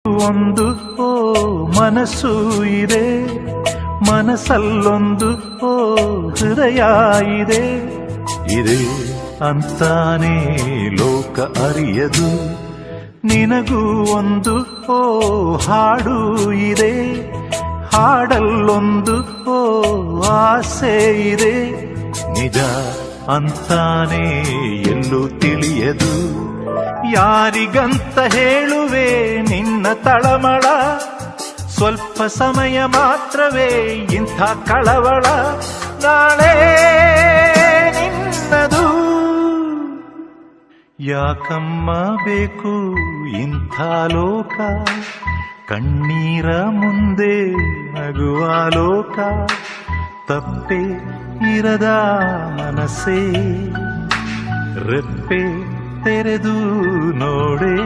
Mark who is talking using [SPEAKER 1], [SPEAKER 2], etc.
[SPEAKER 1] ಒಂದು ಮನಸ್ಸು ಇದೆ, ಮನಸ್ಸಲ್ಲೊಂದು ಹೃದಯ ಇದೆ. ಇದೆ ಅಂತಾನೆ ಲೋಕ ಅರಿಯದು. ನಿನಗೂ ಒಂದು ಹಾಡು ಇದೆ, ಹಾಡಲ್ಲೊಂದು ಆಸೆ ಇದೆ. ನಿಜ ಅಂತಾನೆ ಎಲ್ಲೂ ತಿಳಿಯದು. ಯಾರಿಗಂತ ಹೇಳುವೆ ನಿನ್ನ ತಳಮಳ, ಸ್ವಲ್ಪ ಸಮಯ ಮಾತ್ರವೇ ಇಂಥ ಕಳವಳ. ನಾಳೆ ನಿನ್ನದು. ಯಾಕಮ್ಮ ಬೇಕು ಇಂಥ ಲೋಕ, ಕಣ್ಣೀರ ಮುಂದೆ ನಗುವ ಲೋಕ. ತಪ್ಪೆ ಇರದ ಮನಸ್ಸೇ ರೆಪ್ಪೆ ತೆರೆದು ನೋಡೇ.